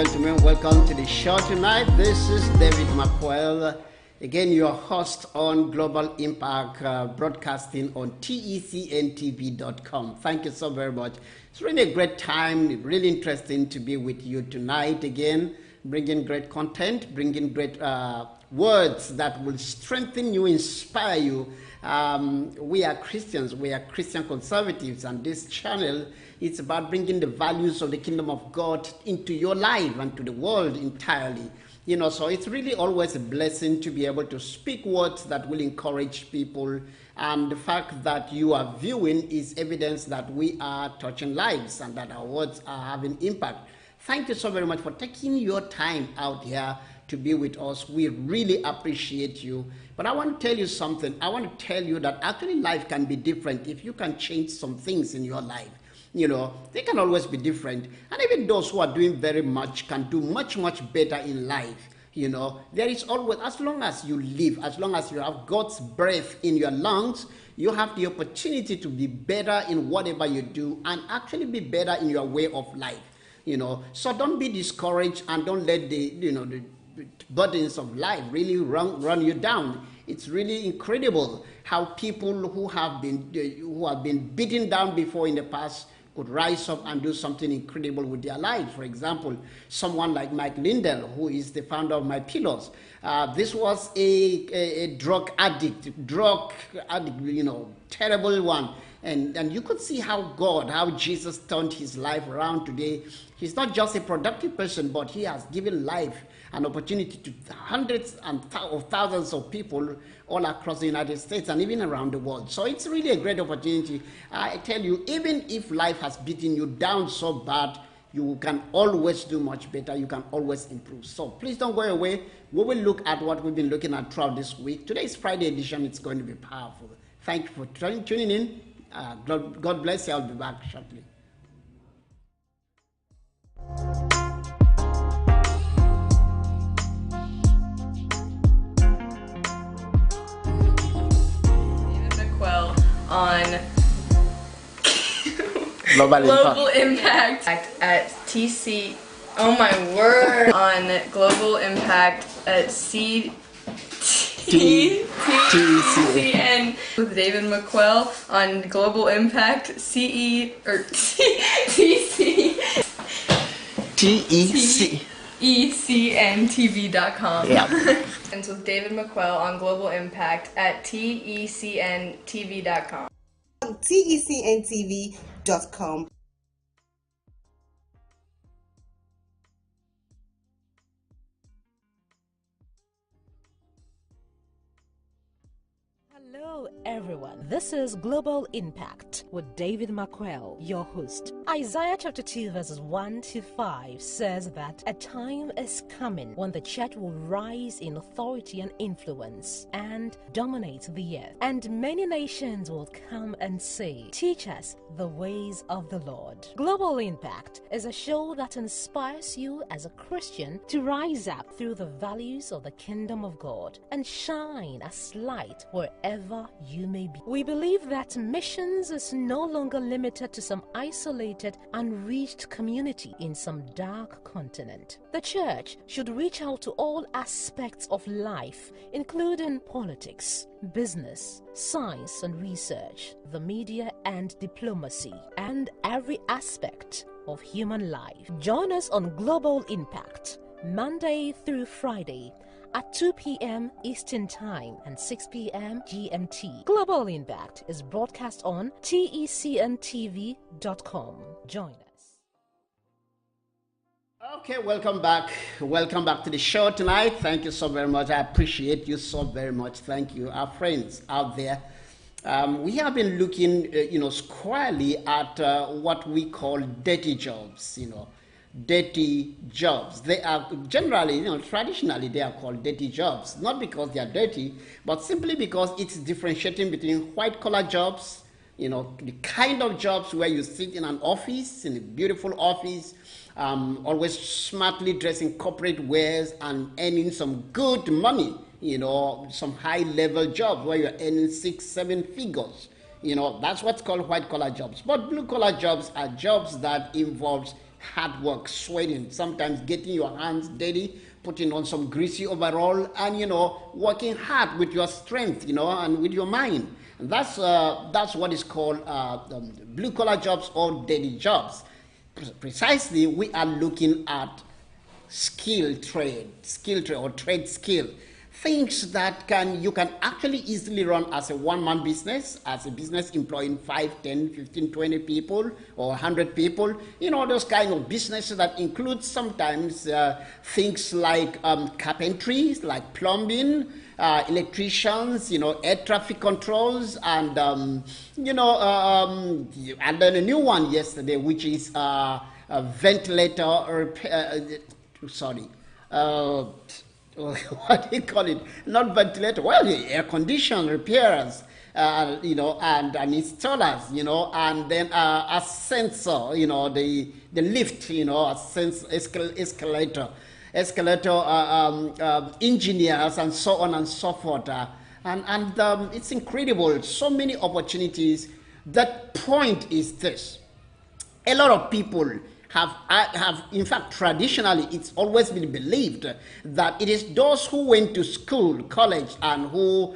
gentlemen, welcome to the show tonight. This is David McQuell, again your host on Global Impact Broadcasting on TECNTV.com. Thank you so very much. It's really a great time, really interesting to be with you tonight again, bringing great content, bringing great words that will strengthen you, inspire you. We are Christians, we are Christian conservatives, and this channel it's about bringing the values of the kingdom of God into your life and to the world entirely. So it's really always a blessing to be able to speak words that will encourage people. And the fact that you are viewing is evidence that we are touching lives and that our words are having impact. Thank you so very much for taking your time out here to be with us. We really appreciate you. But I want to tell you something. I want to tell you that actually life can be different if you can change some things in your life. They can always be different. And even those who are doing very much can do much, much better in life. There is always, as long as you live, as long as you have God's breath in your lungs, you have the opportunity to be better in whatever you do and actually be better in your way of life. So don't be discouraged and don't let the burdens of life really run you down. It's really incredible how people who have been beaten down before in the past could rise up and do something incredible with their lives. For example, someone like Mike Lindell, who is the founder of My Pillows. This was a drug addict, terrible one. And you could see how Jesus turned his life around today. He's not just a productive person, but he has given life an opportunity to hundreds of thousands of people all across the United States and even around the world. So it's really a great opportunity. I tell you, even if life has beaten you down so bad, you can always do much better. You can always improve. So please don't go away. We will look at what we've been looking at throughout this week. Today's Friday edition. It's going to be powerful. Thank you for tuning in. God bless you. I'll be back shortly. On Global Impact at TC. Oh my word! On Global Impact at CTCN with David McQuell on Global Impact TEC ECNTV.com. Yeah. And with David McQuell on Global Impact at TECNTV.com. TECNTV.com. Hello everyone, this is Global Impact with David McQuell, your host. Isaiah chapter 2 verses 1 to 5 says that a time is coming when the church will rise in authority and influence and dominate the earth. And many nations will come and say, teach us the ways of the Lord. Global Impact is a show that inspires you as a Christian to rise up through the values of the kingdom of God and shine as light wherever you may be. We believe that missions is no longer limited to some isolated, unreached community in some dark continent. The church should reach out to all aspects of life, including politics, business, science and research, the media and diplomacy, and every aspect of human life. Join us on Global Impact, Monday through Friday, at 2 p.m. Eastern Time and 6 p.m. GMT. Global Impact is broadcast on TECNTV.com. Join us. Okay, welcome back. Welcome back to the show tonight. Thank you so very much. I appreciate you so very much. Thank you. Our friends out there. We have been looking, squarely at what we call dirty jobs, dirty jobs. They are generally, traditionally they are called dirty jobs, not because they are dirty, but simply because it's differentiating between white-collar jobs, the kind of jobs where you sit in an office, in a beautiful office, always smartly dressed in corporate wears and earning some good money, some high-level jobs where you're earning 6-7 figures. That's what's called white-collar jobs. But blue-collar jobs are jobs that involves hard work, sweating, sometimes getting your hands dirty, putting on some greasy overall, and, you know, working hard with your strength, you know, and with your mind. And that's what is called blue-collar jobs or dirty jobs. Precisely, we are looking at skill trade or trade skill. Things that you can actually easily run as a one-man business, as a business employing 5, 10, 15, 20 people or 100 people. You know, those kind of businesses that include sometimes things like carpentry, like plumbing, electricians, you know, air traffic controls, and, you know, and then a new one yesterday, which is a ventilator repair, what do you call it? Not ventilator, well, air condition repairers, you know, and installers, you know, and then a sensor, you know, the lift, you know, a escalator engineers, and so on and so forth. And it's incredible, so many opportunities. That point is this: a lot of people have, in fact, traditionally, it's always been believed that it is those who went to school, college, and who,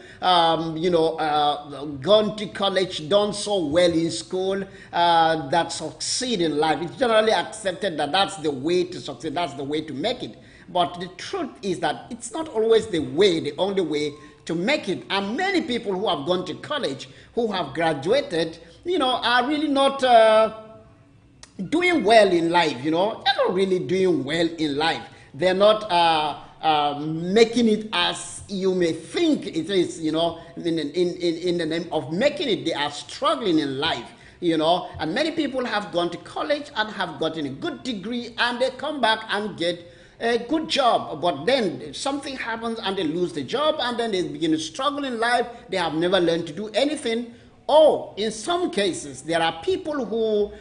you know, gone to college, done so well in school, that succeed in life. It's generally accepted that that's the way to succeed, that's the way to make it. But the truth is that it's not always the only way to make it. And many people who have gone to college, who have graduated, you know, are really not doing well in life, you know. They're not really doing well in life. They're not making it as you may think it is, you know, in the name of making it. They are struggling in life, you know. And many people have gone to college and have gotten a good degree, and they come back and get a good job, but then something happens and they lose the job, and then they begin to struggle in life. They have never learned to do anything. Or in some cases, there are people who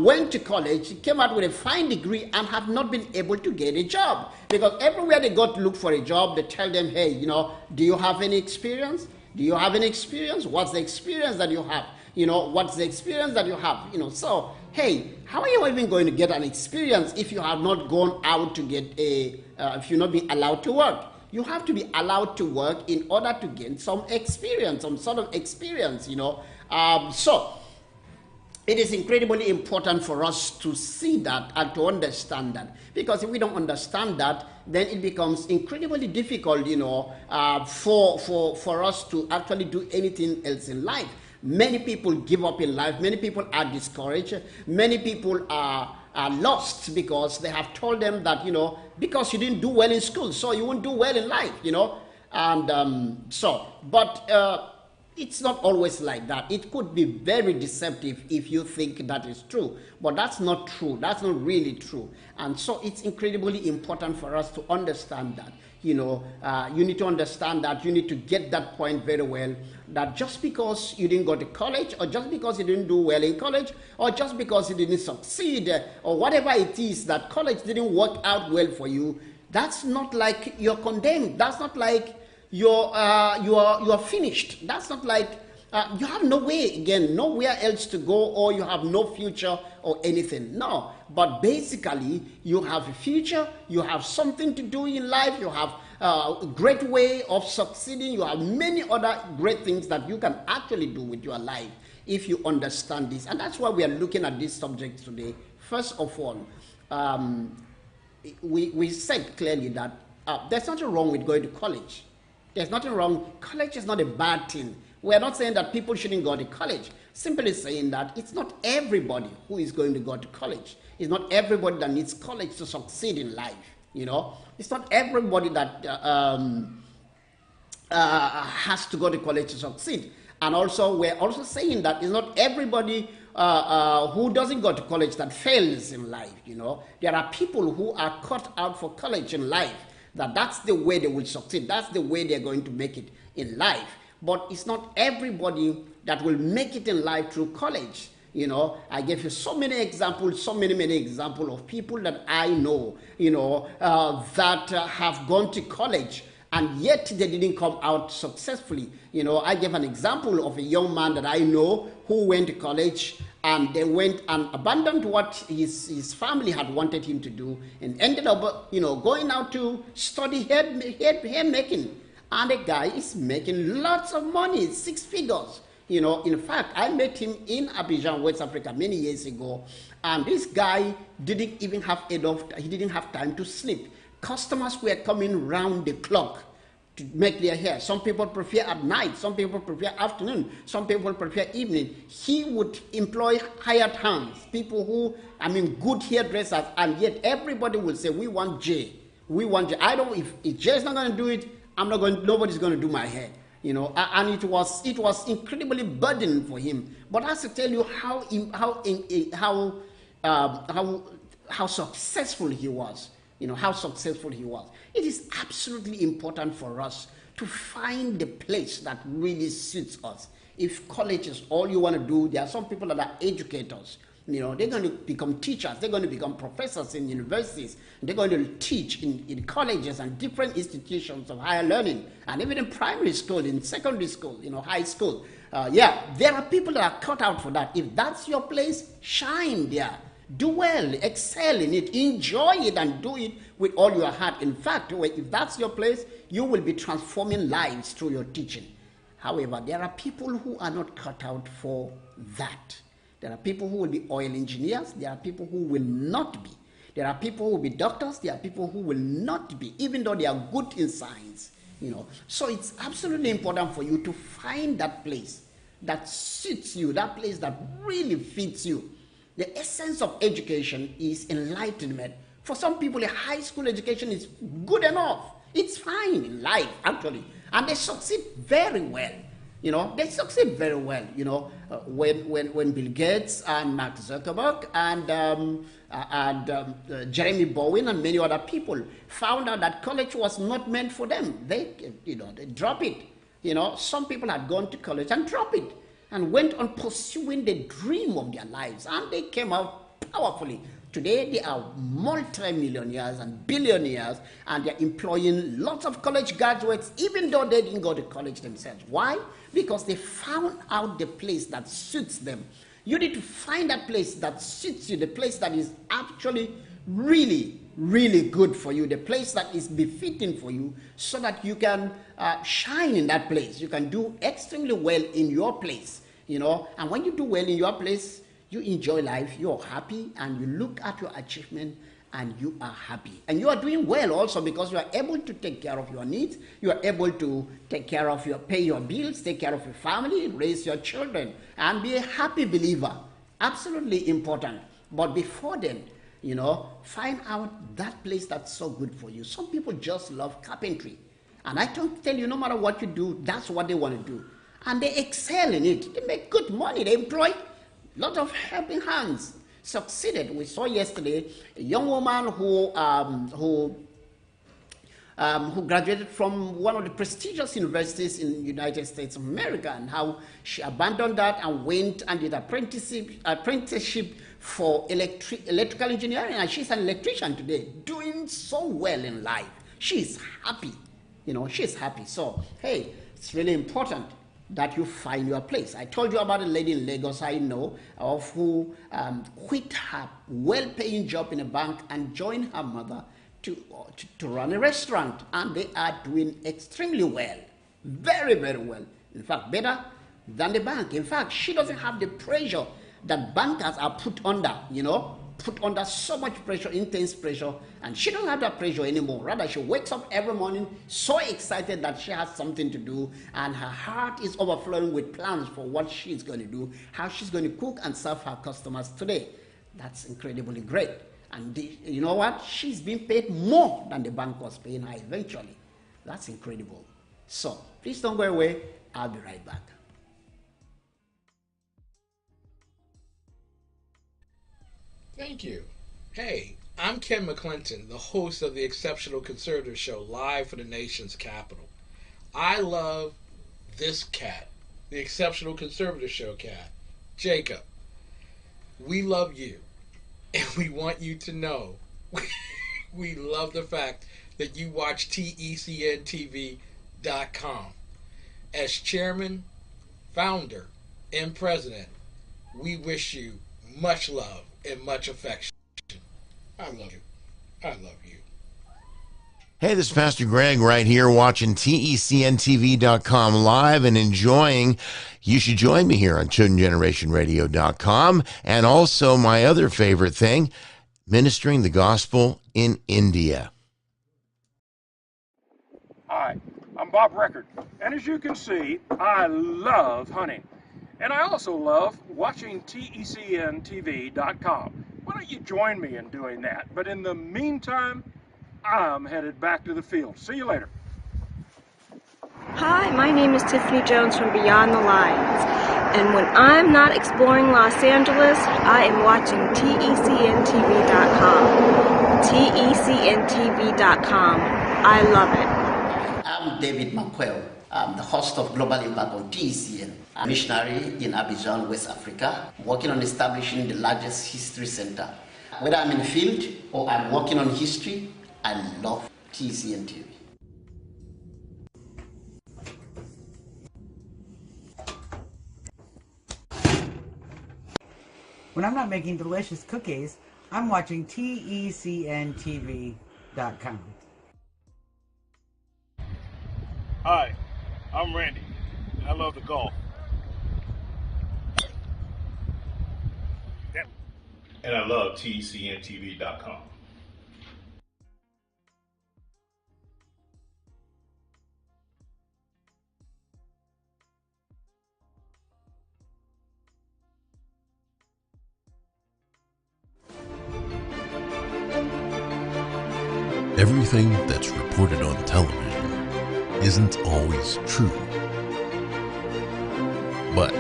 went to college, came out with a fine degree, and have not been able to get a job. Because everywhere they go to look for a job, they tell them, hey, you know, do you have any experience? Do you have any experience? What's the experience that you have? You know, what's the experience that you have? You know, so, hey, how are you even going to get an experience if you have not gone out to get if you're not being allowed to work? You have to be allowed to work in order to gain some experience, some sort of experience, you know. So it is incredibly important for us to see that and to understand that. Because if we don't understand that, then it becomes incredibly difficult, you know, for us to actually do anything else in life. Many people give up in life. Many people are discouraged. Many people are lost because they have told them that, you know, because you didn't do well in school, so you won't do well in life, you know. And but it's not always like that. It could be very deceptive if you think that is true, but that's not true. That's not really true. And so it's incredibly important for us to understand that. You know, you need to understand that. You need to get that point very well, that just because you didn't go to college, or just because you didn't do well in college, or just because you didn't succeed, or whatever it is, that college didn't work out well for you, that's not like you're condemned. That's not like you're finished. That's not like you have no way, again, nowhere else to go, or you have no future or anything. No, but basically you have a future, you have something to do in life, you have a great way of succeeding, you have many other great things that you can actually do with your life if you understand this. And that's why we are looking at this subject today. First of all, we said clearly that there's nothing wrong with going to college. There's nothing wrong. College is not a bad thing. We're not saying that people shouldn't go to college. Simply saying that it's not everybody who is going to go to college. It's not everybody that needs college to succeed in life. You know, it's not everybody that has to go to college to succeed. And also, we're also saying that it's not everybody who doesn't go to college that fails in life. You know, there are people who are cut out for college in life. That's the way they will succeed. That's the way they're going to make it in life. But it's not everybody that will make it in life through college. You know, I gave you so many examples, so many examples of people that I know, you know, that have gone to college and yet they didn't come out successfully. You know, I gave an example of a young man that I know who went to college and they went and abandoned what his family had wanted him to do, and ended up, going out to study hair making. And the guy is making lots of money, 6 figures. In fact, I met him in Abidjan, West Africa, many years ago, and this guy didn't even have he didn't have time to sleep. Customers were coming round the clock to make their hair. Some people prefer at night, some people prefer afternoon, some people prefer evening. He would employ hired hands, people who, good hairdressers, and yet everybody will say, we want Jay. We want Jay. If Jay's not going to do it, nobody's going to do my hair. And it was incredibly burdening for him. But I have to tell you how successful he was. How successful he was. It is absolutely important for us to find the place that really suits us. If college is all you want to do, there are some people that are educators. They're going to become teachers. They're going to become professors in universities. They're going to teach in colleges and different institutions of higher learning, and even in primary school, in secondary school, high school. There are people that are cut out for that. If that's your place, shine there. Do well, excel in it, enjoy it, and do it with all your heart. In fact, if that's your place, you will be transforming lives through your teaching. However, there are people who are not cut out for that. There are people who will be oil engineers. There are people who will not be. There are people who will be doctors. There are people who will not be, even though they are good in science. So it's absolutely important for you to find that place that suits you, that place that really fits you. The essence of education is enlightenment. For some people, a high school education is good enough. It's fine in life, actually. And they succeed very well. They succeed very well. When Bill Gates and Mark Zuckerberg and Jeremy Bowen and many other people found out that college was not meant for them, they drop it. Some people had gone to college and dropped it, and went on pursuing the dream of their lives, and they came out powerfully. Today, they are multi-millionaires and billionaires, and they're employing lots of college graduates, even though they didn't go to college themselves. Why? Because they found out the place that suits them. You need to find that place that suits you, the place that is actually really, really good for you, the place that is befitting for you, so that you can shine in that place. You can do extremely well in your place. And when you do well in your place, you enjoy life, you're happy, and you look at your achievement and you are happy. And you are doing well also because you are able to take care of your needs. You are able to pay your bills, take care of your family, raise your children, and be a happy believer. Absolutely important. But before then, find out that place that's so good for you. Some people just love carpentry. And I can tell you, no matter what you do, that's what they want to do. And they excel in it. They make good money. They employ a lot of helping hands. Succeeded. We saw yesterday a young woman who graduated from one of the prestigious universities in the United States of America, and how she abandoned that and went and did apprenticeship for electrical engineering, and she's an electrician today, doing so well in life. She's happy. She's happy. So, hey, it's really important that you find your place. I told you about a lady in Lagos I know of who quit her well-paying job in a bank and joined her mother to run a restaurant, and they are doing extremely well, very, very well. In fact, better than the bank. In fact, she doesn't have the pressure that bankers are put under, put under so much pressure, intense pressure, and she doesn't have that pressure anymore. Rather, she wakes up every morning so excited that she has something to do, and her heart is overflowing with plans for what she's going to do, how she's going to cook and serve her customers today. That's incredibly great. And you know what? She's been paid more than the bank was paying her eventually. That's incredible. So, please don't go away. I'll be right back. Thank you. Hey, I'm Ken McClinton, the host of the Exceptional Conservative Show, live from the nation's capital. I love this cat, the Exceptional Conservative Show cat, Jacob. We love you, and we want you to know we love the fact that you watch TECNTV.com. As chairman, founder, and president, we wish you much love and much affection. I love you. I love you. Hey, this is Pastor Greg right here watching TECNTV.com live and enjoying. You should join me here on ChildrenGenerationRadio.com. And also my other favorite thing, ministering the gospel in India. Hi, I'm Bob Record, and as you can see, I love hunting. And I also love watching TECNTV.com. Why don't you join me in doing that? But in the meantime, I'm headed back to the field. See you later. Hi, my name is Tiffany Jones from Beyond the Lines. And when I'm not exploring Los Angeles, I am watching TECNTV.com. TECNTV.com. I love it. I'm David McQuell. I'm the host of Global Impact on TECN. I'm a missionary in Abidjan, West Africa, working on establishing the largest history center. Whether I'm in the field or I'm working on history, I love TECN TV. When I'm not making delicious cookies, I'm watching TECNTV.com. Hi, I'm Randy, and I love the golf. And I love TECNTV.com. Everything that's reported on television isn't always true, but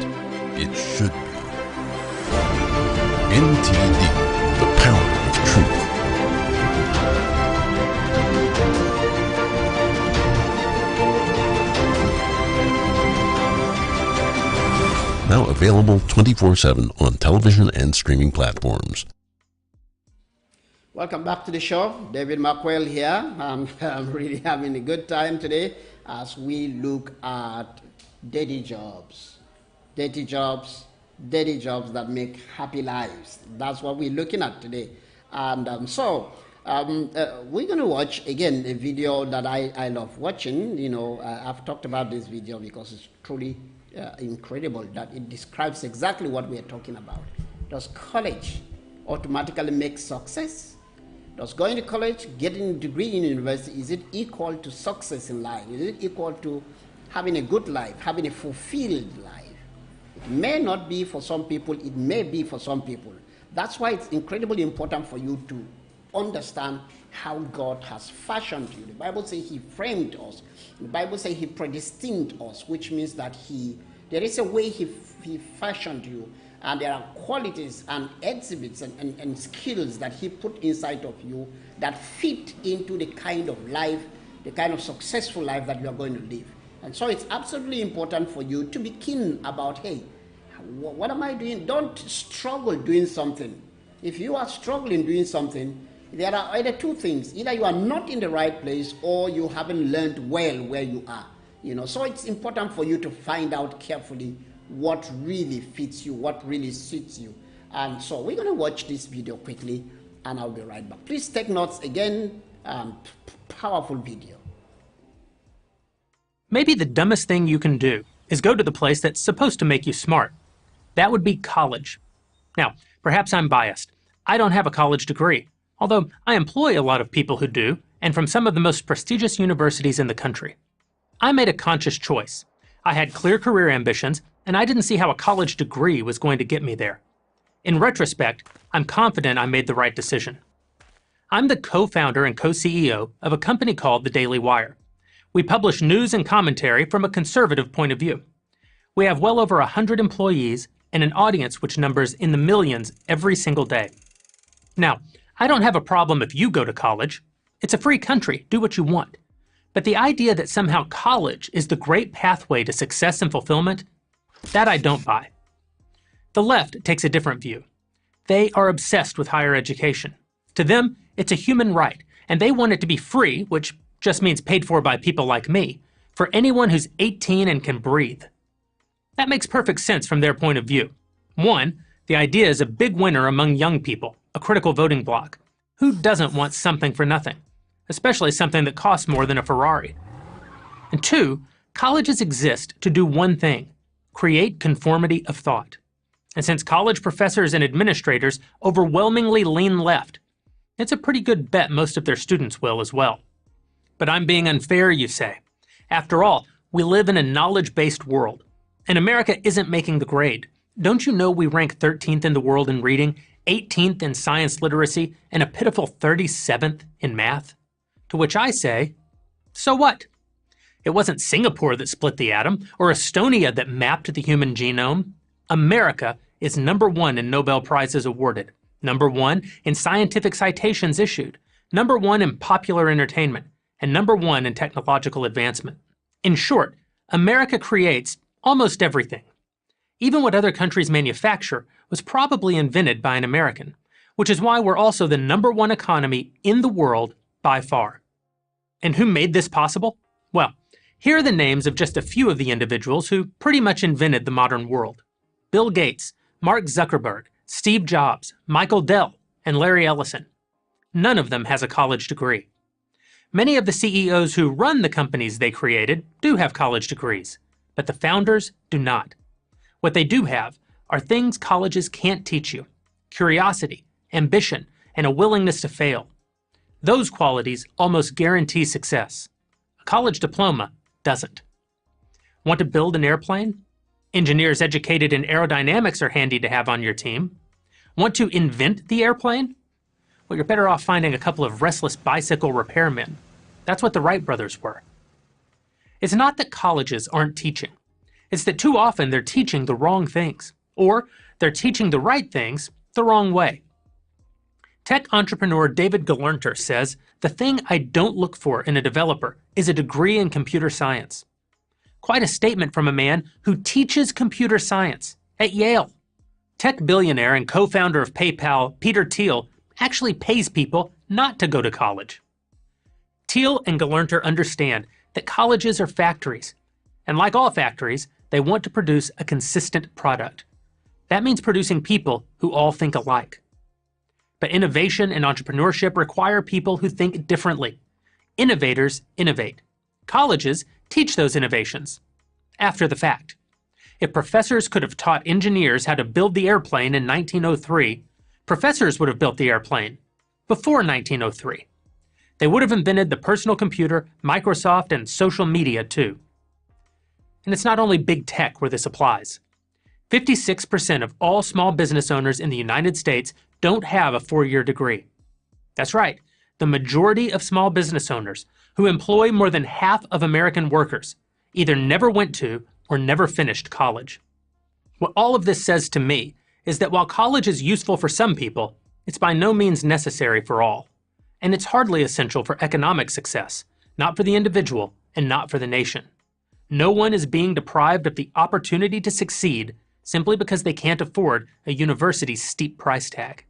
it should be. NTD, the power of truth. Now available 24/7 on television and streaming platforms. Welcome back to the show. David McQuell here. I'm really having a good time today as we look at dirty jobs. Dirty jobs that make happy lives. That's what we're looking at today. And we're going to watch, again, a video that I love watching. You know, I've talked about this video because it's truly incredible that it describes exactly what we're talking about. Does college automatically make success? Does going to college, getting a degree in university, is it equal to success in life? Is it equal to having a good life, having a fulfilled life? It may not be for some people, it may be for some people. That's why it's incredibly important for you to understand how God has fashioned you. The Bible says He framed us. The Bible says He predestined us, which means that there is a way He fashioned you. And there are qualities and exhibits and skills that He put inside of you that fit into the kind of life, the kind of successful life that you are going to live. And so it's absolutely important for you to be keen about, hey, what am I doing? Don't struggle doing something. If you are struggling doing something, there are either two things. Either you are not in the right place or you haven't learned well where you are. You know, so it's important for you to find out carefully what really fits you, what really suits you. And so we're going to watch this video quickly, and I'll be right back. Please take notes again. Powerful video. Maybe the dumbest thing you can do is go to the place that's supposed to make you smart. That would be college. Now, perhaps I'm biased. I don't have a college degree, although I employ a lot of people who do, and from some of the most prestigious universities in the country. I made a conscious choice. I had clear career ambitions, and I didn't see how a college degree was going to get me there. In retrospect, I'm confident I made the right decision. I'm the co-founder and co-CEO of a company called The Daily Wire. We publish news and commentary from a conservative point of view. We have well over 100 employees and an audience which numbers in the millions every single day. Now, I don't have a problem if you go to college. It's a free country, do what you want. But the idea that somehow college is the great pathway to success and fulfillment, that I don't buy. The left takes a different view. They are obsessed with higher education. To them, it's a human right, and they want it to be free, which just means paid for by people like me, for anyone who's 18 and can breathe. That makes perfect sense from their point of view. One, the idea is a big winner among young people, a critical voting bloc. Who doesn't want something for nothing, especially something that costs more than a Ferrari? And two, colleges exist to do one thing: create conformity of thought. And since college professors and administrators overwhelmingly lean left, it's a pretty good bet most of their students will as well. But I'm being unfair, you say. After all, we live in a knowledge-based world, and America isn't making the grade. Don't you know we rank 13th in the world in reading, 18th in science literacy, and a pitiful 37th in math? To which I say, so what? It wasn't Singapore that split the atom, or Estonia that mapped the human genome. America is number one in Nobel Prizes awarded, number one in scientific citations issued, number one in popular entertainment, and number one in technological advancement. In short, America creates almost everything. Even what other countries manufacture was probably invented by an American, which is why we're also the number one economy in the world by far. And who made this possible? Well, here are the names of just a few of the individuals who pretty much invented the modern world: Bill Gates, Mark Zuckerberg, Steve Jobs, Michael Dell, and Larry Ellison. None of them has a college degree. Many of the CEOs who run the companies they created do have college degrees, but the founders do not. What they do have are things colleges can't teach you: curiosity, ambition, and a willingness to fail. Those qualities almost guarantee success. A college diploma doesn't. Want to build an airplane? Engineers educated in aerodynamics are handy to have on your team. Want to invent the airplane? Well, you're better off finding a couple of restless bicycle repairmen. That's what the Wright brothers were. It's not that colleges aren't teaching. It's that too often they're teaching the wrong things, or they're teaching the right things the wrong way. Tech entrepreneur David Gelernter says, "The thing I don't look for in a developer is a degree in computer science." Quite a statement from a man who teaches computer science at Yale. Tech billionaire and co-founder of PayPal, Peter Thiel, actually pays people not to go to college. Thiel and Gelernter understand that colleges are factories, and like all factories, they want to produce a consistent product. That means producing people who all think alike. But innovation and entrepreneurship require people who think differently. Innovators innovate. Colleges teach those innovations after the fact. If professors could have taught engineers how to build the airplane in 1903, professors would have built the airplane before 1903. They would have invented the personal computer, Microsoft, and social media too. And it's not only big tech where this applies. 56% of all small business owners in the United States don't have a 4-year degree. That's right, the majority of small business owners, who employ more than half of American workers, either never went to or never finished college. What all of this says to me is that while college is useful for some people, it's by no means necessary for all. And it's hardly essential for economic success, not for the individual and not for the nation. No one is being deprived of the opportunity to succeed simply because they can't afford a university's steep price tag.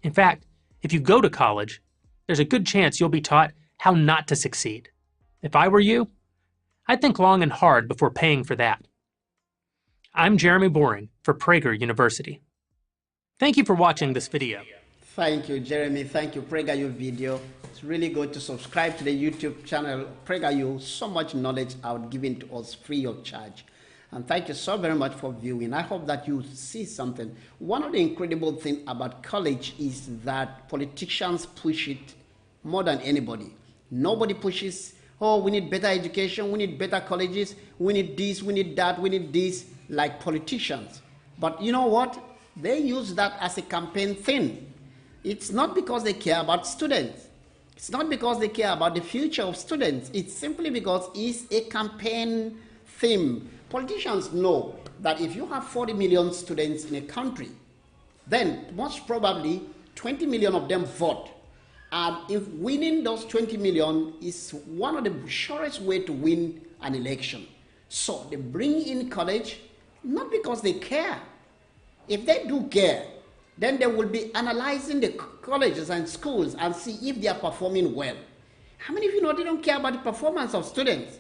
In fact, if you go to college, there's a good chance you'll be taught how not to succeed. If I were you, I'd think long and hard before paying for that. I'm Jeremy Boring for Prager University. Thank you for watching this video. Thank you, Jeremy. Thank you, PragerU video. It's really good to subscribe to the YouTube channel, PragerU. So much knowledge out given to us free of charge. And thank you so very much for viewing. I hope that you see something. One of the incredible things about college is that politicians push it more than anybody. Nobody pushes, oh, we need better education, we need better colleges, we need this, we need that, we need this, like politicians. But you know what? They use that as a campaign thing. It's not because they care about students. It's not because they care about the future of students. It's simply because it's a campaign theme. Politicians know that if you have 40 million students in a country, then most probably 20 million of them vote. And if winning those 20 million is one of the surest way to win an election. So they bring in college, not because they care. If they do care, then they will be analyzing the colleges and schools and see if they are performing well. How many of you know they don't care about the performance of students?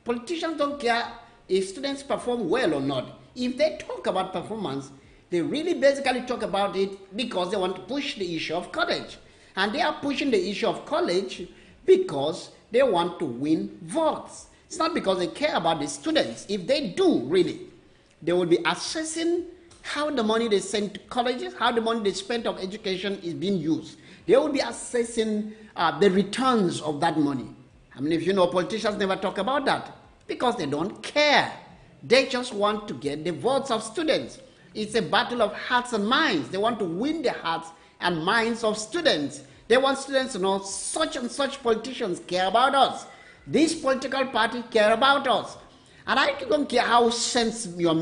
Politicians don't care if students perform well or not. If they talk about performance, They really basically talk about it because they want to push the issue of college. And they are pushing the issue of college because they want to win votes. It's not because they care about the students. If they do, really, they will be assessing how the money they send to colleges, how the money they spend on education is being used. They will be assessing the returns of that money. I mean, if you know, politicians never talk about that because they don't care. They just want to get the votes of students. It's a battle of hearts and minds. They want to win the hearts and minds of students. They want students to know such and such politicians care about us. This political party care about us. And I don't care how much sense you're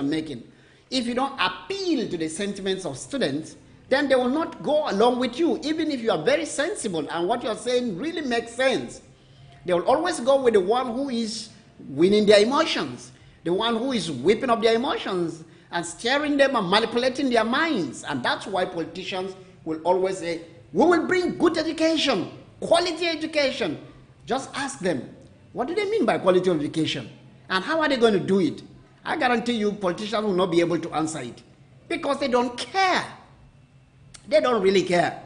making. If you don't appeal to the sentiments of students, then they will not go along with you, even if you are very sensible and what you're saying really makes sense. They will always go with the one who is winning their emotions, the one who is whipping up their emotions and steering them and manipulating their minds. And that's why politicians will always say, we will bring good education, quality education. Just ask them, what do they mean by quality of education? And how are they going to do it? I guarantee you politicians will not be able to answer it because they don't care. They don't really care,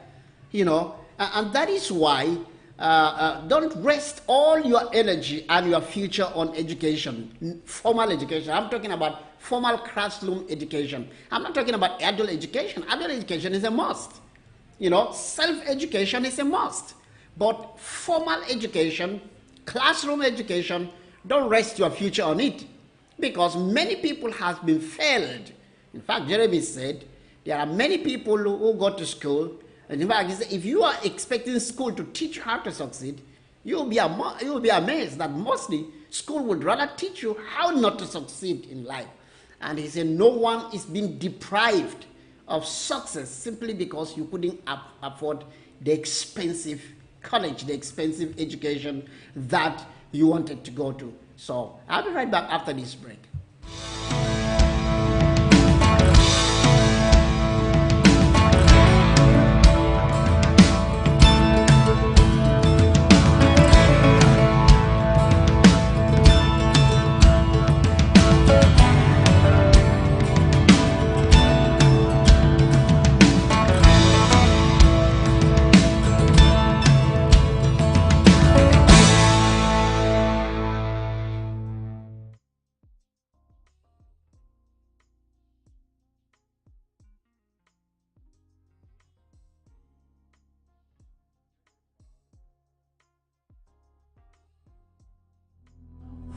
you know. And that is why don't rest all your energy and your future on education, formal education. I'm talking about formal classroom education. I'm not talking about adult education. Adult education is a must. You know, self-education is a must. But formal education, classroom education, don't rest your future on it because many people have been failed. In fact, Jeremy said there are many people who go to school, and in fact, he said, if you are expecting school to teach you how to succeed, you'll be amazed that mostly school would rather teach you how not to succeed in life. And he said no one is being deprived of success simply because you couldn't afford the expensive college, the expensive education that you wanted to go to. So I'll be right back after this break.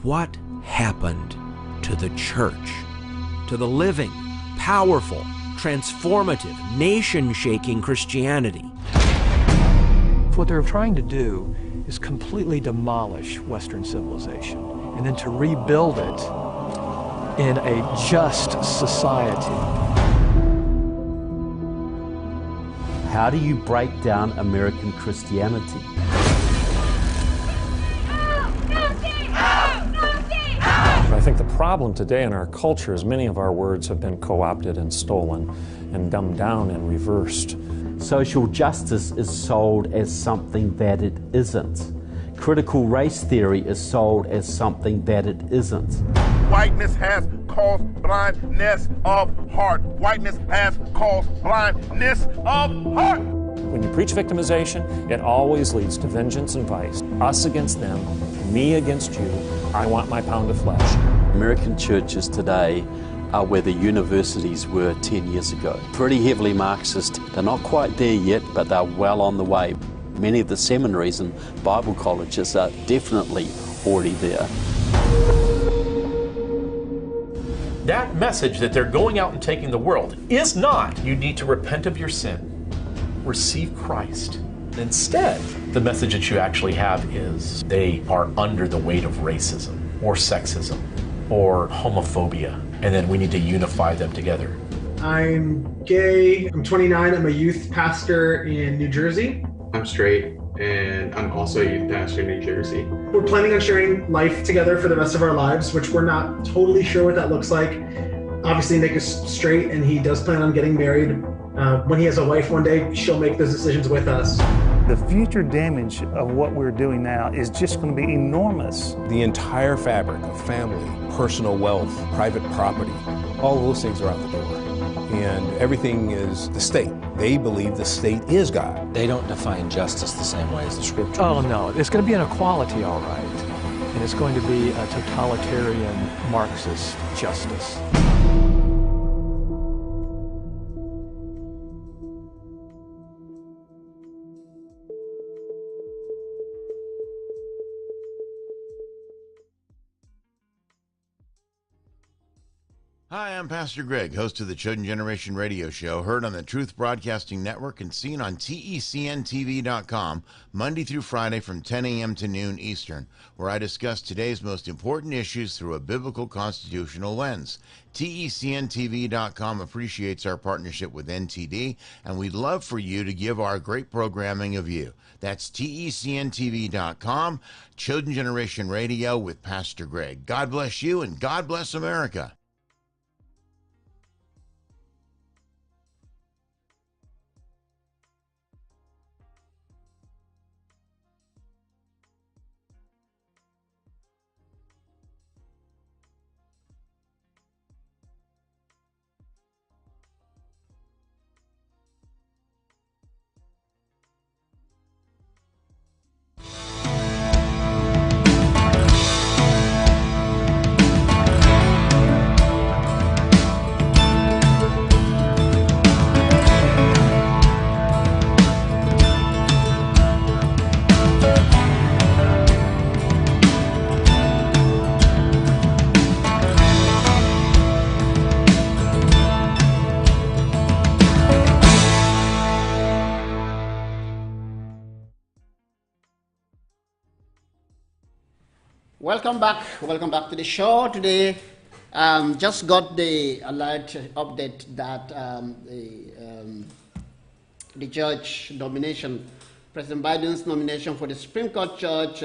What happened to the church? To the living, powerful, transformative, nation-shaking Christianity? What they're trying to do is completely demolish Western civilization and then to rebuild it in a just society. How do you break down American Christianity? I think the problem today in our culture is many of our words have been co-opted and stolen and dumbed down and reversed. Social justice is sold as something that it isn't. Critical race theory is sold as something that it isn't. Whiteness has caused blindness of heart. Whiteness has caused blindness of heart. When you preach victimization, it always leads to vengeance and vice. Us against them, me against you, I want my pound of flesh. American churches today are where the universities were 10 years ago. Pretty heavily Marxist. They're not quite there yet, but they're well on the way. Many of the seminaries and Bible colleges are definitely already there. That message that they're going out and taking the world is not, you need to repent of your sin, receive Christ. Instead, the message that you actually have is they are under the weight of racism or sexism or homophobia, and then we need to unify them together. I'm gay, I'm 29, I'm a youth pastor in New Jersey. I'm straight, and I'm also a youth pastor in New Jersey. We're planning on sharing life together for the rest of our lives, which we're not totally sure what that looks like. Obviously, Nick is straight, and he does plan on getting married. When he has a wife one day, she'll make those decisions with us. The future damage of what we're doing now is just going to be enormous. The entire fabric of family, personal wealth, private property, all those things are out the door. and everything is the state. They believe the state is God. They don't define justice the same way as the scripture. Oh, no. It's going to be an equality, all right. And it's going to be a totalitarian Marxist justice. Hi, I'm Pastor Greg, host of the Chosen Generation radio show, heard on the Truth Broadcasting Network and seen on TECNTV.com Monday through Friday from 10 a.m. to noon Eastern, where I discuss today's most important issues through a biblical constitutional lens. TECNTV.com appreciates our partnership with NTD, and we'd love for you to give our great programming a view. That's TECNTV.com, Chosen Generation Radio with Pastor Greg. God bless you, and God bless America. Welcome back to the show today. Just got the alert update that the judge nomination, President Biden's nomination for the Supreme Court Judge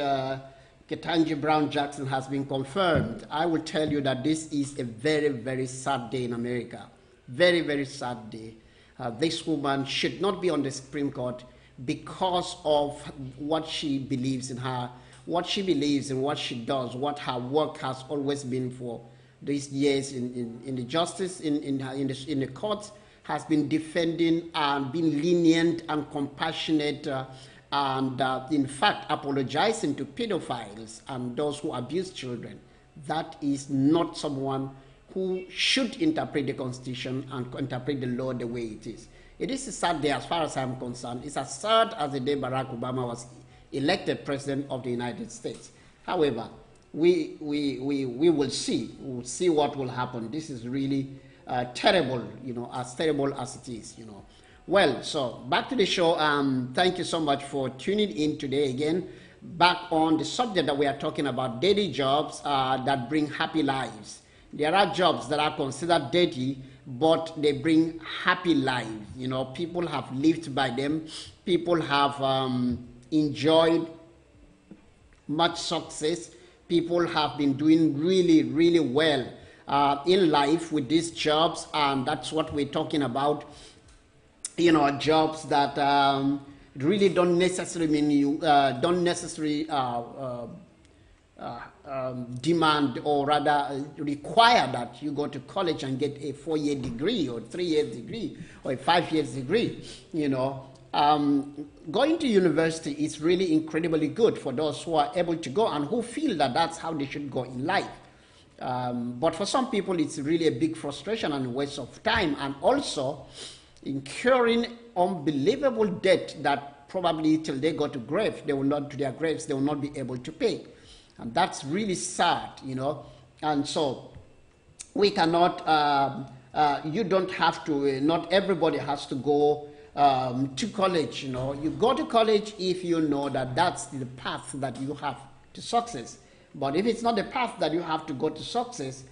Ketanji Brown Jackson has been confirmed. I will tell you that this is a very, very sad day in America. Very, very sad day. This woman should not be on the Supreme Court because of what she believes in what she believes and what she does, what her work has always been for these years in the justice, in the courts, has been defending and being lenient and compassionate and in fact apologizing to pedophiles and those who abuse children. That is not someone who should interpret the Constitution and interpret the law the way it is. It is a sad day as far as I'm concerned. It's as sad as the day Barack Obama was elected President of the United States. However, we will see. We'll see what will happen. This is really terrible, as terrible as it is, Well, so back to the show. Thank you so much for tuning in today again. Back on the subject that we are talking about, dirty jobs that bring happy lives. There are jobs that are considered dirty, but they bring happy lives. People have lived by them. People have enjoyed much success. People have been doing really, really well in life with these jobs, and that's what we're talking about. Jobs that really don't necessarily mean you don't necessarily demand or rather require that you go to college and get a 4-year degree or 3-year degree or a 5-year degree. Going to university is really incredibly good for those who are able to go and who feel that that's how they should go in life. But for some people, it's really a big frustration and a waste of time, and also incurring unbelievable debt that probably till they go to graves, they will not be able to pay. And that's really sad, And so we cannot, you don't have to, not everybody has to go to college. You go to college if you know that that's the path that you have to success. But if it's not the path that you have to go to success,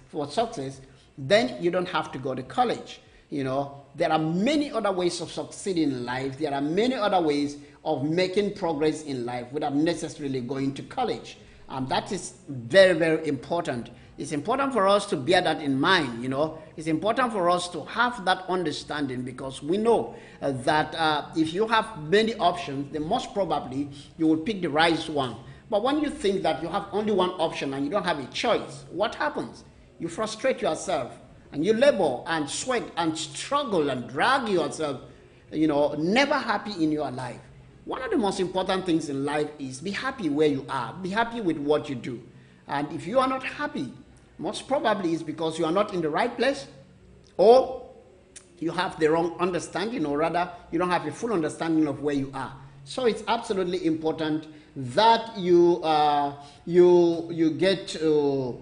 then you don't have to go to college. There are many other ways of succeeding in life. There are many other ways of making progress in life without necessarily going to college. And that is very, very important. It's important for us to bear that in mind, It's important for us to have that understanding, because we know that if you have many options, then most probably you will pick the right one. But when you think that you have only one option and you don't have a choice, what happens? You frustrate yourself and you labor and sweat and struggle and drag yourself, never happy in your life. One of the most important things in life is be happy where you are. Be happy with what you do. And if you are not happy, most probably it's because you are not in the right place, or you have the wrong understanding, or rather, you don't have a full understanding of where you are. So it's absolutely important that you get to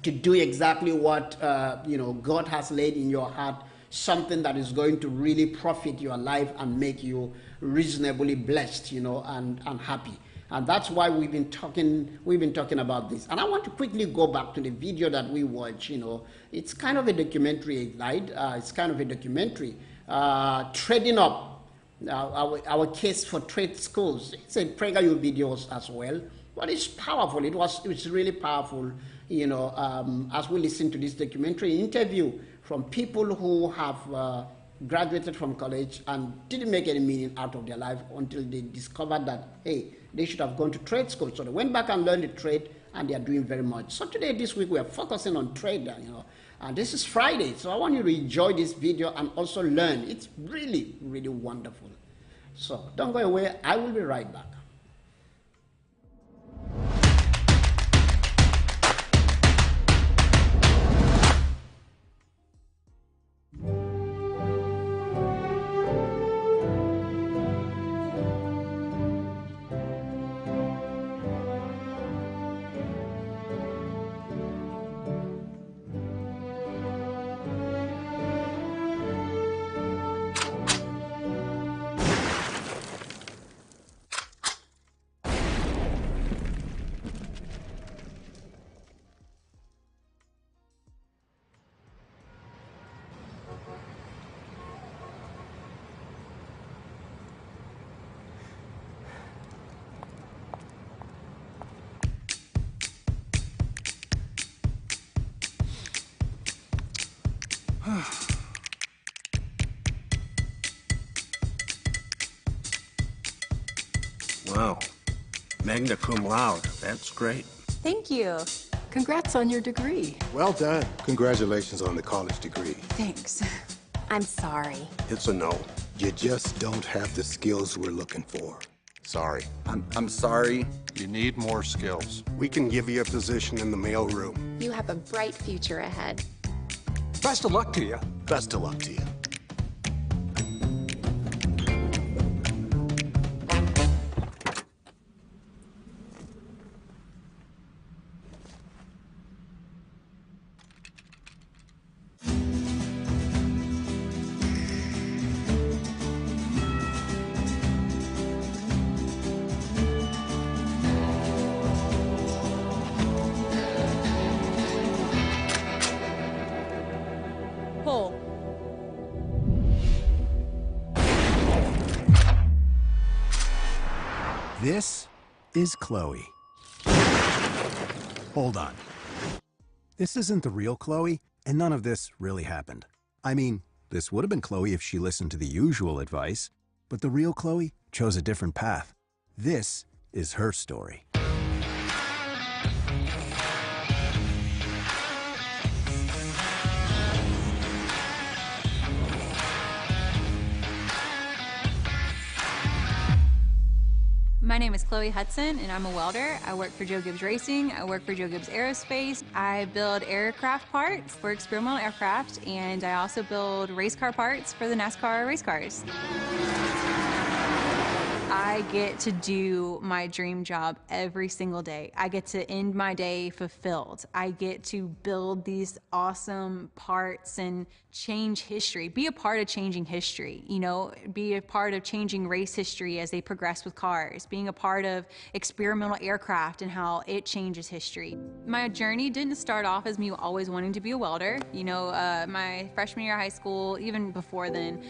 do exactly what God has laid in your heart, something that is going to really profit your life and make you reasonably blessed, and happy. And that's why we've been talking about this. And I want to quickly go back to the video that we watched. It's kind of a documentary, right? It's kind of a documentary, Trading Up, our case for trade schools. It's a PragerU videos as well, but it's powerful. It's really powerful, as we listen to this documentary interview from people who have graduated from college and didn't make any meaning out of their life until they discovered that, hey, they should have gone to trade school. So they went back and learned the trade, and they are doing very much. So today, this week, we are focusing on trade, and this is Friday. So I want you to enjoy this video and also learn. It's really, really wonderful. So don't go away. I will be right back. Wow. Magna cum laude. That's great. Thank you. Congrats on your degree. Well done. Congratulations on the college degree. Thanks. I'm sorry. It's a no. You just don't have the skills we're looking for. Sorry. I'm sorry. You need more skills. We can give you a position in the mail room. You have a bright future ahead. Best of luck to you. Best of luck to you. Pull. This is Chloe. Hold on. This isn't the real Chloe, and none of this really happened. I mean, this would have been Chloe if she listened to the usual advice, but the real Chloe chose a different path. This is her story. My name is Chloe Hudson, and I'm a welder. I work for Joe Gibbs Racing. I work for Joe Gibbs Aerospace. I build aircraft parts for experimental aircraft, and I also build race car parts for the NASCAR race cars. I get to do my dream job every single day. I get to end my day fulfilled. I get to build these awesome parts and change history, be a part of changing history, be a part of changing race history as they progress with cars, being a part of experimental aircraft and how it changes history. My journey didn't start off as me always wanting to be a welder. My freshman year of high school, even before then,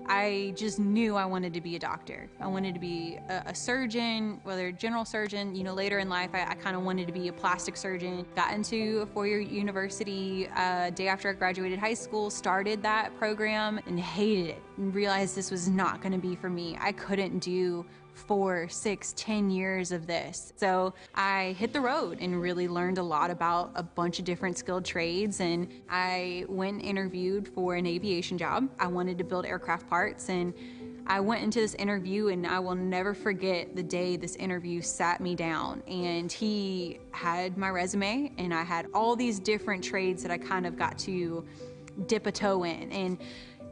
I just knew I wanted to be a doctor. I wanted to be a surgeon, whether a general surgeon. Later in life, I kind of wanted to be a plastic surgeon. Got into a four-year university day after I graduated high school, started that program and hated it and realized this was not going to be for me. I couldn't do 4, 6, 10 years of this. So I hit the road and really learned a lot about a bunch of different skilled trades. And I went and interviewed for an aviation job. I wanted to build aircraft parts, and I went into this interview, and I will never forget the day this interview sat me down. And he had my resume, and I had all these different trades that I kind of got to dip a toe in. And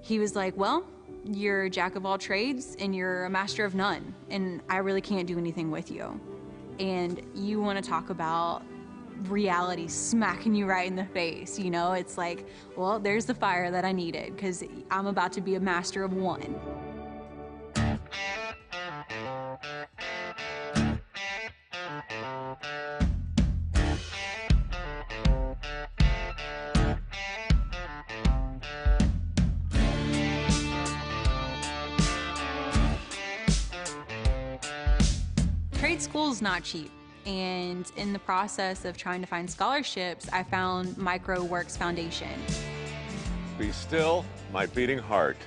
he was like, well, you're a jack of all trades and you're a master of none, and I really can't do anything with you. And you want to talk about reality smacking you right in the face, you know? It's like, well, there's the fire that I needed, because I'm about to be a master of one. Trade school's not cheap, and in the process of trying to find scholarships, I found MicroWorks Foundation. Be still, my beating heart.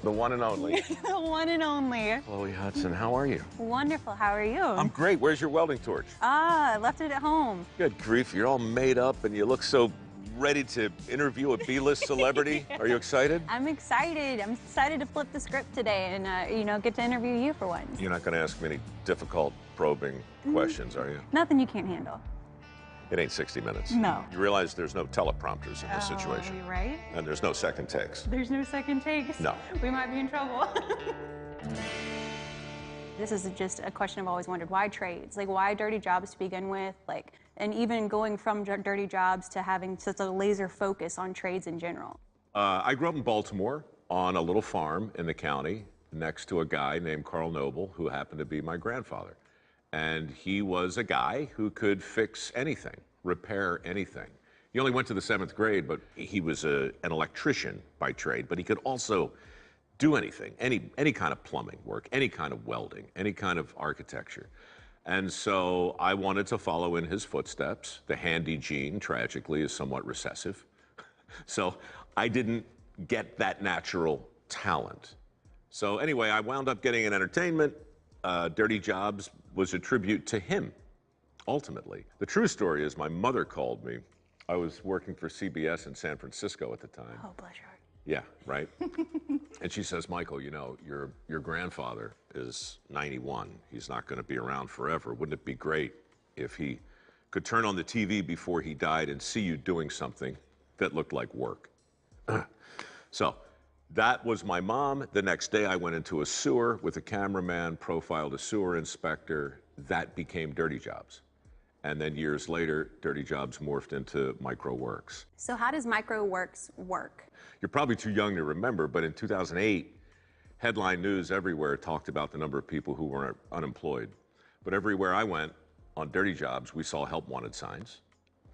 The one and only. The one and only. Chloe Hudson, how are you? Wonderful, how are you? I'm great. Where's your welding torch? I left it at home. Good grief, you're all made up and you look so ready to interview a B-list celebrity. Are you excited? I'm excited. I'm excited to flip the script today and, you know, get to interview you for once. You're not going to ask me any difficult, probing questions, are you? Nothing you can't handle. It ain't 60 Minutes. No. You realize there's no teleprompters in this situation. You're right. And there's no second takes. There's no second takes. No. We might be in trouble. This is just a question I've always wondered. Why trades? Like, why dirty jobs to begin with? Like, and even going from dirty jobs to having such a laser focus on trades in general. I grew up in Baltimore on a little farm in the county next to a guy named Carl Noble, who happened to be my grandfather. And he was a guy who could fix anything, repair anything. He only went to the 7th grade, but he was an electrician by trade, but he could also do anything, any kind of plumbing work, any kind of welding, any kind of architecture. And so I wanted to follow in his footsteps. The handy gene, tragically, is somewhat recessive. So I didn't get that natural talent. So anyway, I wound up getting in entertainment. Dirty Jobs was a tribute to him, ultimately. The true story is my mother called me. I was working for CBS in San Francisco at the time. Oh, bless your heart. Yeah, right? And she says, Michael, you know, your grandfather is 91. He's not going to be around forever. Wouldn't it be great if he could turn on the TV before he died and see you doing something that looked like work? So that was my mom. The next day I went into a sewer with a cameraman, profiled a sewer inspector. That became Dirty Jobs. And then years later, Dirty Jobs morphed into MicroWorks. So how does MicroWorks work? You're probably too young to remember, but in 2008, headline news everywhere talked about the number of people who were unemployed. But everywhere I went on Dirty Jobs, we saw help wanted signs.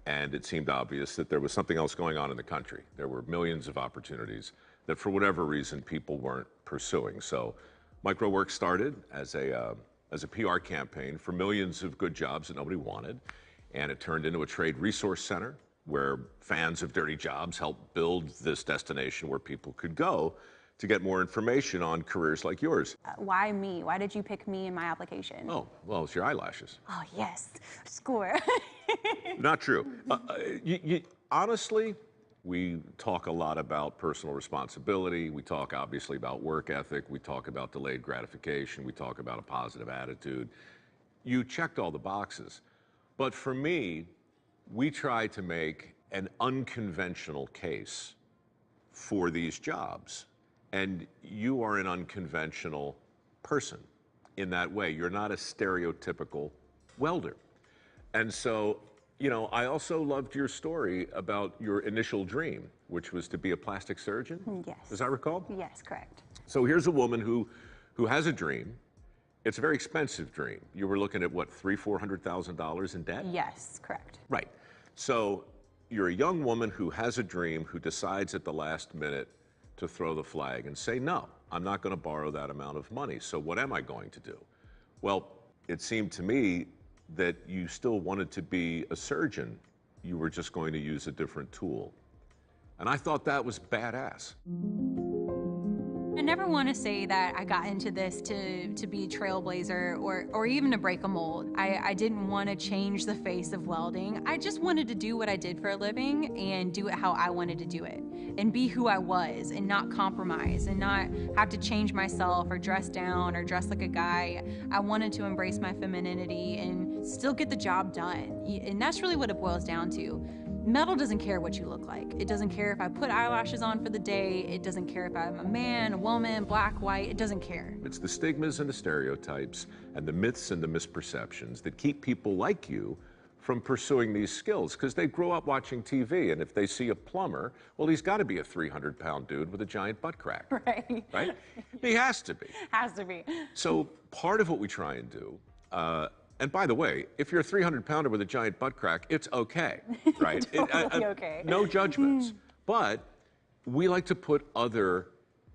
And it seemed obvious that there was something else going on in the country. There were millions of opportunities that for whatever reason people weren't pursuing. So MicroWorks started as a PR campaign for millions of good jobs that nobody wanted. And it turned into a trade resource center where fans of Dirty Jobs helped build this destination where people could go to get more information on careers like yours. Why me? Why did you pick me in my application? Oh, well, it's your eyelashes. Oh, yes. Score. Not true. Honestly, we talk a lot about personal responsibility. We talk, obviously, about work ethic. We talk about delayed gratification. We talk about a positive attitude. You checked all the boxes. But for me, we try to make an unconventional case for these jobs. And you are an unconventional person in that way. You're not a stereotypical welder. And so, you know, I also loved your story about your initial dream, which was to be a plastic surgeon. Yes. Does that recall? Yes, correct. So here's a woman who has a dream. It's a very expensive dream. You were looking at, what, $300,000-$400,000 in debt? Yes, correct. Right. So you're a young woman who has a dream, who decides at the last minute to throw the flag and say, no, I'm not going to borrow that amount of money. So what am I going to do? Well, it seemed to me that you still wanted to be a surgeon. You were just going to use a different tool. And I thought that was badass. I never want to say that I got into this to be a trailblazer or even to break a mold. I didn't want to change the face of welding. I just wanted to do what I did for a living and do it how I wanted to do it and be who I was and not compromise and not have to change myself or dress down or dress like a guy. I wanted to embrace my femininity and still get the job done. And that's really what it boils down to. Metal doesn't care what you look like. It doesn't care if I put eyelashes on for the day. It doesn't care if I'm a man, a woman, black, white. It doesn't care. It's the stigmas and the stereotypes and the myths and the misperceptions that keep people like you from pursuing these skills because they grow up watching TV, and if they see a plumber, well, he's got to be a 300-pound dude with a giant butt crack. Right. Right? He has to be. Has to be. So part of what we try and do, and by the way, if you're a 300-pounder with a giant butt crack, it's okay, right? Totally okay. No judgments. But we like to put other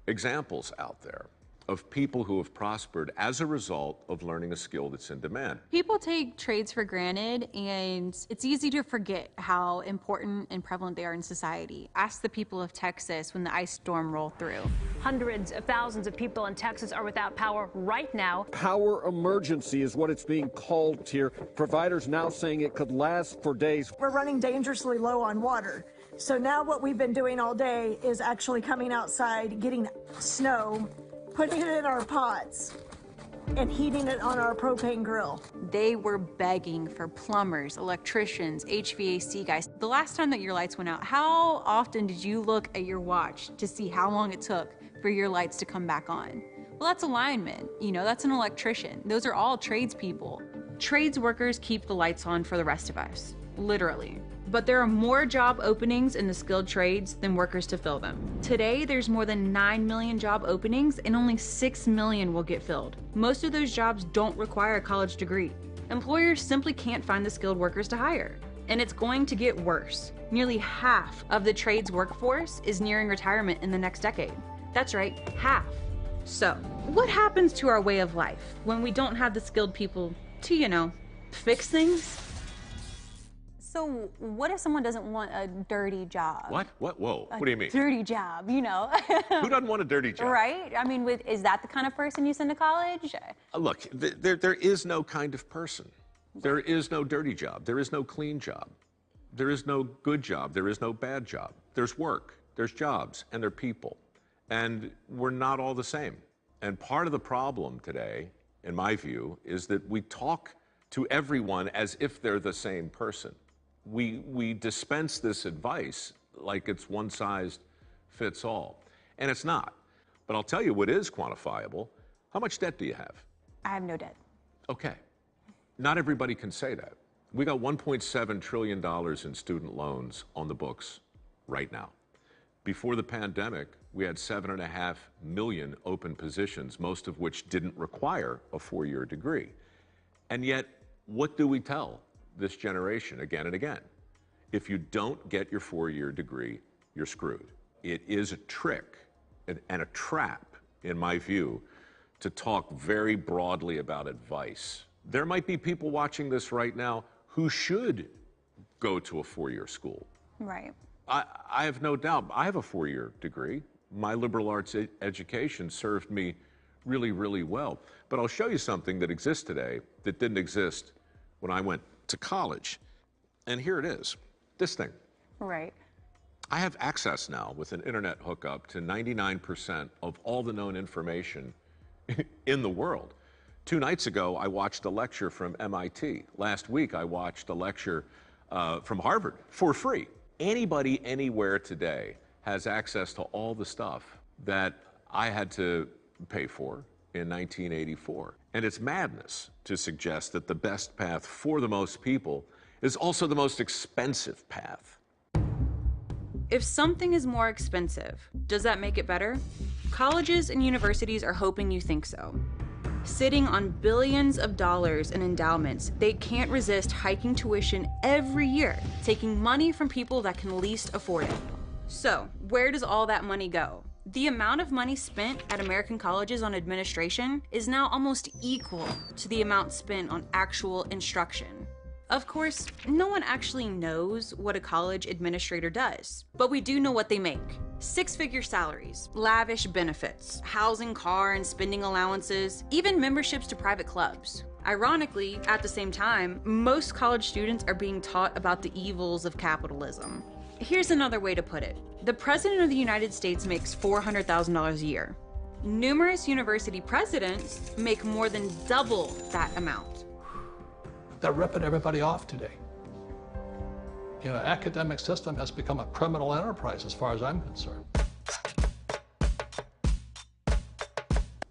examples out there of people who have prospered as a result of learning a skill that's in demand. People take trades for granted, and it's easy to forget how important and prevalent they are in society. Ask the people of Texas when the ice storm rolled through. Hundreds of thousands of people in Texas are without power right now. Power emergency is what it's being called here. Providers now saying it could last for days. We're running dangerously low on water. So now what we've been doing all day is actually coming outside, getting snow, putting it in our pots, and heating it on our propane grill. They were begging for plumbers, electricians, HVAC guys. The last time that your lights went out, how often did you look at your watch to see how long it took for your lights to come back on? Well, that's a lineman, that's an electrician. Those are all tradespeople. Trades workers keep the lights on for the rest of us, literally. But there are more job openings in the skilled trades than workers to fill them. Today, there's more than 9 million job openings and only 6 million will get filled. Most of those jobs don't require a college degree. Employers simply can't find the skilled workers to hire. And it's going to get worse. Nearly half of the trades workforce is nearing retirement in the next decade. That's right, half. So, what happens to our way of life when we don't have the skilled people to, fix things? So what if someone doesn't want a dirty job? What? Whoa. What do you mean? Dirty job, Who doesn't want a dirty job? Right? I mean, is that the kind of person you send to college? Look, there is no kind of person. There is no dirty job. There is no clean job. There is no good job. There is no bad job. There's work, there's jobs, and there are people. And we're not all the same. And part of the problem today, in my view, is that we talk to everyone as if they're the same person. We dispense this advice like it's one size fits all, and it's not. But I'll tell you what is quantifiable. How much debt do you have? I have no debt. Okay. Not everybody can say that. We got $1.7 trillion in student loans on the books right now. Before the pandemic, we had 7.5 million open positions, most of which didn't require a 4-year degree. And yet, what do we tell this generation again and again? If you don't get your 4-year degree, you're screwed. It is a trick and a trap, in my view, to talk very broadly about advice. There might be people watching this right now who should go to a 4-year school. Right. I have no doubt. I have a 4-year degree. My liberal arts education served me really, really well. But I'll show you something that exists today that didn't exist when I went to college. And here it is, this thing. Right. I have access now with an internet hookup to 99% of all the known information in the world. 2 nights ago, I watched a lecture from MIT. Last week, I watched a lecture from Harvard for free. Anybody, anywhere today has access to all the stuff that I had to pay for in 1984. And it's madness to suggest that the best path for the most people is also the most expensive path. If something is more expensive, does that make it better? Colleges and universities are hoping you think so. Sitting on billions of dollars in endowments, they can't resist hiking tuition every year, taking money from people that can least afford it. So, where does all that money go? The amount of money spent at American colleges on administration is now almost equal to the amount spent on actual instruction. Of course, no one actually knows what a college administrator does, but we do know what they make. Six-figure salaries, lavish benefits, housing, car, and spending allowances, even memberships to private clubs. Ironically, at the same time, most college students are being taught about the evils of capitalism. Here's another way to put it. The President of the United States makes $400,000 a year. Numerous university presidents make more than double that amount. They're ripping everybody off today. You know, academic system has become a criminal enterprise as far as I'm concerned.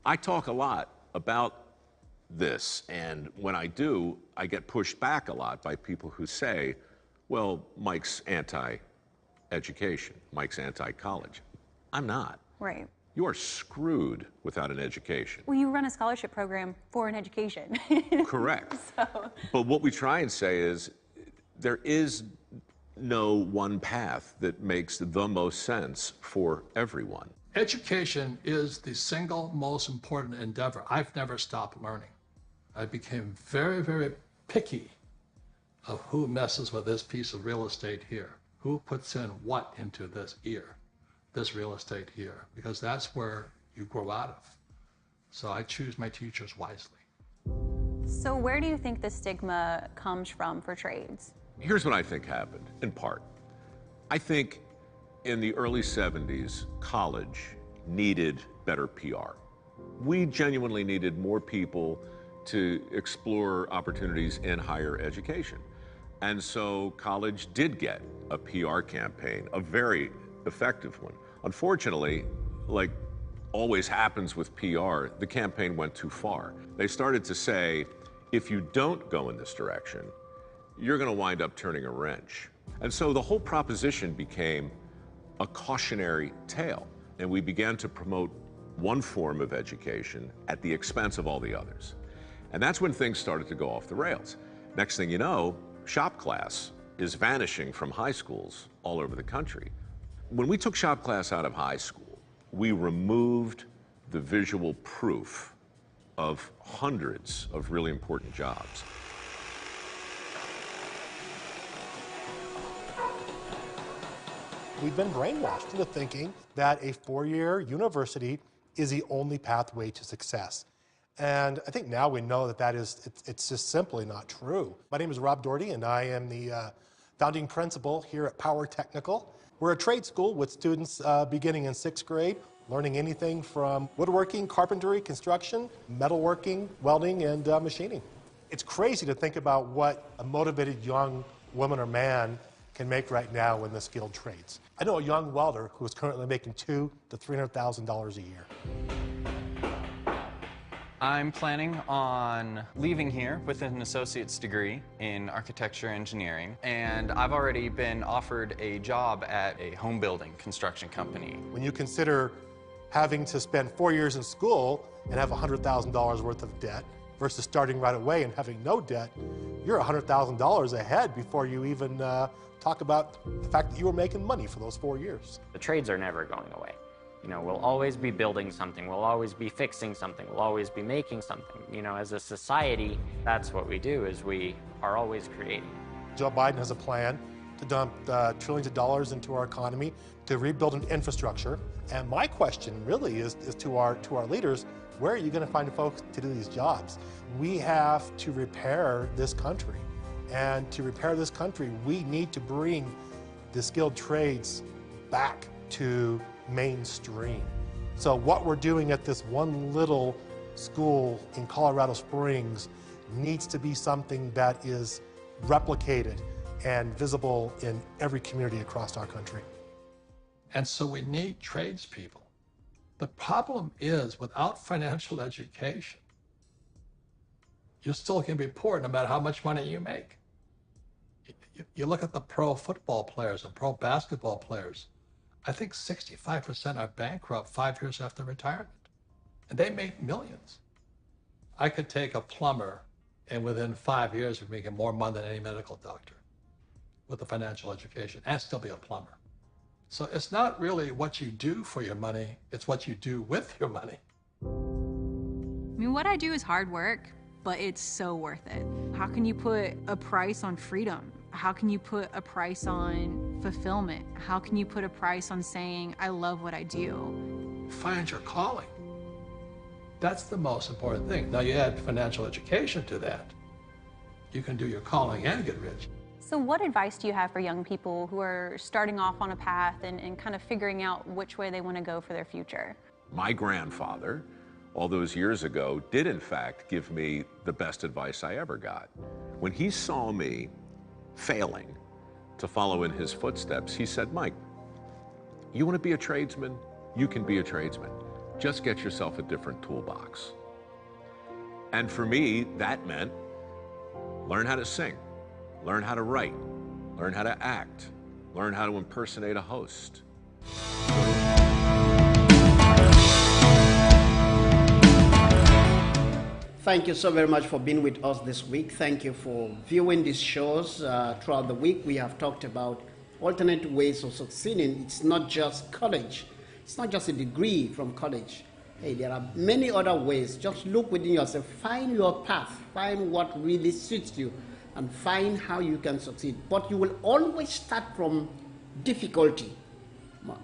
I talk a lot about this, and when I do, I get pushed back a lot by people who say, well, Mike's anti-education, Mike's anti-college. I'm not. Right. You are screwed without an education. Well, you run a scholarship program for an education. Correct. So. But what we try and say is there is no one path that makes the most sense for everyone. Education is the single most important endeavor. I've never stopped learning. I became very, very picky of who messes with this piece of real estate here, who puts in what into this ear. This real estate here, because that's where you grow out of. So I choose my teachers wisely. So where do you think the stigma comes from for trades? Here's what I think happened, in part. I think in the early 70s, college needed better PR. We genuinely needed more people to explore opportunities in higher education. And so college did get a PR campaign, a very effective one. Unfortunately, like always happens with PR, the campaign went too far. They started to say, if you don't go in this direction, you're going to wind up turning a wrench. And so the whole proposition became a cautionary tale, and we began to promote one form of education at the expense of all the others. And that's when things started to go off the rails. Next thing you know, shop class is vanishing from high schools all over the country. When we took shop class out of high school, we removed the visual proof of hundreds of really important jobs. We've been brainwashed into thinking that a four-year university is the only pathway to success. And I think now we know that it's just simply not true. My name is Rob Doherty, and I am the founding principal here at Power Technical. We're a trade school with students beginning in 6th grade, learning anything from woodworking, carpentry, construction, metalworking, welding, and machining. It's crazy to think about what a motivated young woman or man can make right now in the skilled trades. I know a young welder who is currently making $200,000 to $300,000 a year. I'm planning on leaving here with an associate's degree in architecture engineering, and I've already been offered a job at a home building construction company. When you consider having to spend 4 years in school and have $100,000 worth of debt versus starting right away and having no debt, you're $100,000 ahead before you even talk about the fact that you were making money for those 4 years. The trades are never going away. You know, we'll always be building something, we'll always be fixing something, we'll always be making something. You know, as a society, that's what we do, is we are always creating. Joe Biden has a plan to dump trillions of dollars into our economy to rebuild an infrastructure. And my question really is to our leaders, where are you going to find folks to do these jobs? We have to repair this country. And to repair this country, we need to bring the skilled trades back to mainstream. So what we're doing at this one little school in Colorado Springs needs to be something that is replicated and visible in every community across our country. And so we need tradespeople. The problem is, without financial education, you're still going to be poor no matter how much money you make. You look at the pro football players and pro basketball players. I think 65% are bankrupt 5 years after retirement. And they make millions. I could take a plumber and within 5 years be making more money than any medical doctor with a financial education and still be a plumber. So it's not really what you do for your money, it's what you do with your money. I mean, what I do is hard work. but it's so worth it. How can you put a price on freedom? How can you put a price on fulfillment? How can you put a price on saying, I love what I do? Find your calling. That's the most important thing. Now you add financial education to that. You can do your calling and get rich. So what advice do you have for young people who are starting off on a path and kind of figuring out which way they want to go for their future? My grandfather, all those years ago, did in fact give me the best advice I ever got. When he saw me failing to follow in his footsteps, he said, Mike, you want to be a tradesman? You can be a tradesman. Just get yourself a different toolbox. And for me, that meant learn how to sing, learn how to write, learn how to act, learn how to impersonate a host. Thank you so very much for being with us this week. Thank you for viewing these shows throughout the week. We have talked about alternate ways of succeeding. It's not just college. It's not just a degree from college. Hey, there are many other ways. Just look within yourself. Find your path. Find what really suits you and find how you can succeed. But you will always start from difficulty.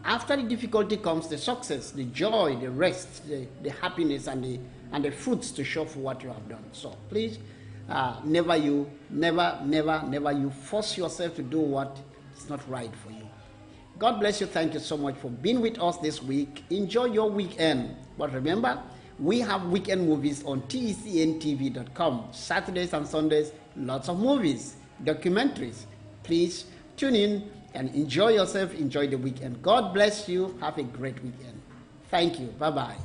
After the difficulty comes the success, the joy, the rest, the happiness, and the fruits to show for what you have done. So please, never you force yourself to do what is not right for you. God bless you. Thank you so much for being with us this week. Enjoy your weekend. But remember, we have weekend movies on TECNTV.com. Saturdays and Sundays, lots of movies, documentaries. Please tune in and enjoy yourself. Enjoy the weekend. God bless you. Have a great weekend. Thank you. Bye-bye.